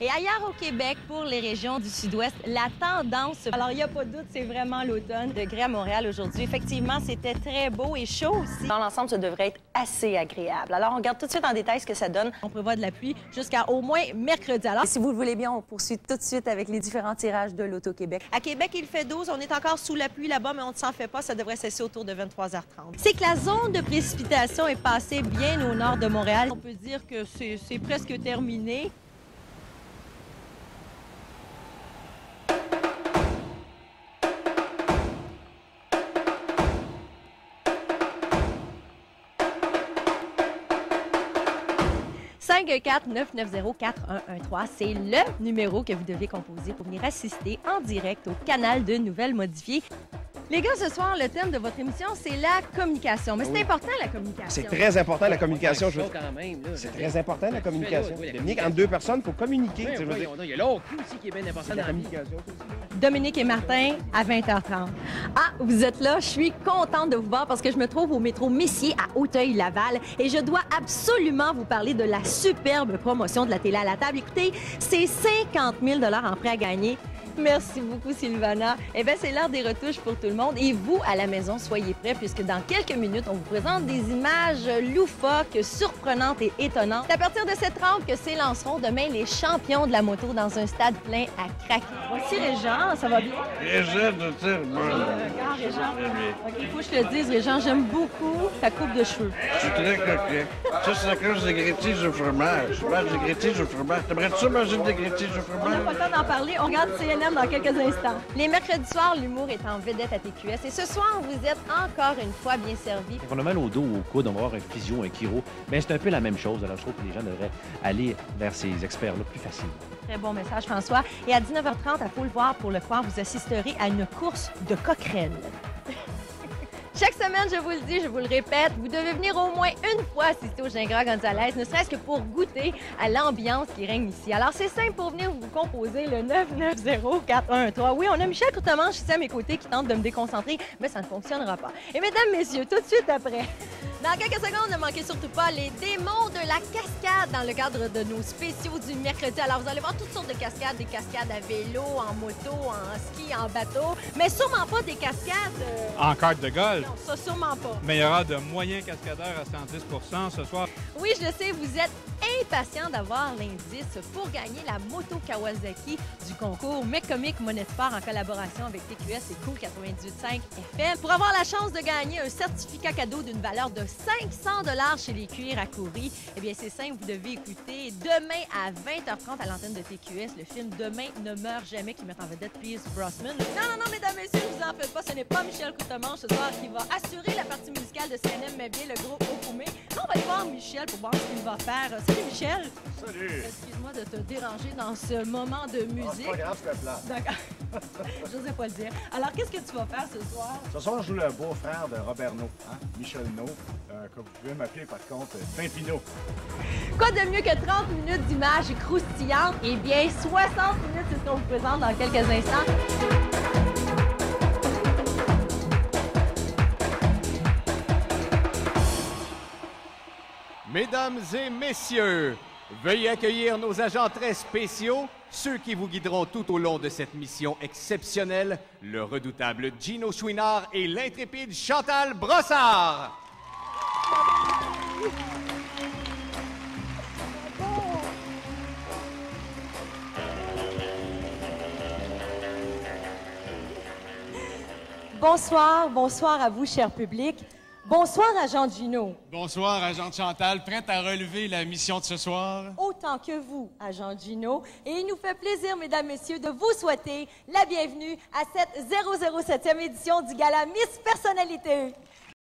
Et ailleurs au Québec, pour les régions du sud-ouest, la tendance, alors il n'y a pas de doute, c'est vraiment l'automne. Degrés à Montréal aujourd'hui. Effectivement, c'était très beau et chaud aussi. Dans l'ensemble, ça devrait être assez agréable. Alors, on regarde tout de suite en détail ce que ça donne. On prévoit de la pluie jusqu'à au moins mercredi. Alors, si vous le voulez bien, on poursuit tout de suite avec les différents tirages de l'Auto-Québec. À Québec, il fait 12. On est encore sous la pluie là-bas, mais on ne s'en fait pas. Ça devrait cesser autour de 23h30. C'est que la zone de précipitation est passée bien au nord de Montréal. On peut dire que c'est presque terminé. « 514-990-4113 », c'est le numéro que vous devez composer pour venir assister en direct au canal de nouvelles modifiées. Les gars, ce soir, le thème de votre émission, c'est la communication. Mais c'est important, la communication. C'est très important, la communication. C'est très important, la communication. Dominique, entre deux personnes, il faut communiquer. Il y a l'autre aussi qui est bien important dans la communication. Dominique et Martin, à 20h30. Ah, vous êtes là. Je suis contente de vous voir parce que je me trouve au métro Messier à Auteuil-Laval et je dois absolument vous parler de la superbe promotion de la télé à la table. Écoutez, c'est 50 000 en prêt à gagner. Merci beaucoup, Sylvana. Eh bien, c'est l'heure des retouches pour tout le monde. Et vous, à la maison, soyez prêts, puisque dans quelques minutes, on vous présente des images loufoques, surprenantes et étonnantes. C'est à partir de cette rampe que s'élanceront demain les champions de la moto dans un stade plein à craquer. Voici Régent, ça va bien? Régent, de ça, D'accord, Régent. OK, il faut que je te dise, Régent, j'aime beaucoup ta coupe de cheveux. Je suis très coquet. Ça, c'est à cause des grétiges au fromage. Je mange des grétiges au fromage. T'aimerais-tu manger des grétiges au On n'a fromage? pas le temps d'en parler. On regarde CNN dans quelques instants. Les mercredis soirs, l'humour est en vedette à TQS. Et ce soir, vous êtes encore une fois bien servis. Quand on a mal au dos ou au coude, on va avoir un physio, un chiro. Mais c'est un peu la même chose. Alors, je trouve que les gens devraient aller vers ces experts-là plus facilement. Très bon message, François. Et à 19h30, à Faut le voir pour le croire, vous assisterez à une course de coquerelles. Chaque semaine, je vous le dis, je vous le répète, vous devez venir au moins une fois assister au Gingras Gonzalez, ne serait-ce que pour goûter à l'ambiance qui règne ici. Alors, c'est simple pour venir vous composer le 990-4113. Oui, on a Michel Courtemanche ici à mes côtés qui tente de me déconcentrer, mais ça ne fonctionnera pas. Et mesdames, messieurs, tout de suite après, dans quelques secondes, ne manquez surtout pas les démons de la cascade dans le cadre de nos spéciaux du mercredi. Alors, vous allez voir toutes sortes de cascades, des cascades à vélo, en moto, en ski, en bateau, mais sûrement pas des cascades... En carte de golf. Non, ça sûrement pas. Mais il y aura de moyens cascadeurs à 110 ce soir. Oui, je le sais, vous êtes impatient d'avoir l'indice pour gagner la moto Kawasaki du concours Mecomic Money Sport en collaboration avec TQS et Cool 98.5 FM. Pour avoir la chance de gagner un certificat cadeau d'une valeur de 500 $ chez les cuirs à Coury, eh bien, c'est simple, vous devez écouter demain à 20h30 à l'antenne de TQS le film Demain ne meurt jamais qui met en vedette Pierce Brosnan. Non, mesdames, messieurs, vous en faites pas, ce n'est pas Michel Courtemanche ce soir qui va assurer la partie musicale de CNM, mais bien le groupe Okoumé. Non, on va aller voir Michel pour voir ce qu'il va faire. Salut, Michel. Salut. Excuse-moi de te déranger dans ce moment de musique. C'est pas grave, c'est plat. D'accord. Je n'osais pas le dire. Alors, qu'est-ce que tu vas faire ce soir? Ce soir, je joue le beau-frère de Robert No, hein? Michel No, que vous pouvez m'appeler par contre Pimpino. Quoi de mieux que 30 minutes d'images croustillantes? Eh bien, 60 minutes, c'est ce qu'on vous présente dans quelques instants. Mesdames et messieurs, veuillez accueillir nos agents très spéciaux, ceux qui vous guideront tout au long de cette mission exceptionnelle, le redoutable Gino Chouinard et l'intrépide Chantal Brossard. Bonsoir à vous, cher public. Bonsoir, agent Gino. Bonsoir, agent Chantal. Prête à relever la mission de ce soir? Autant que vous, agent Gino. Et il nous fait plaisir, mesdames, messieurs, de vous souhaiter la bienvenue à cette 007e édition du Gala Miss Personnalité.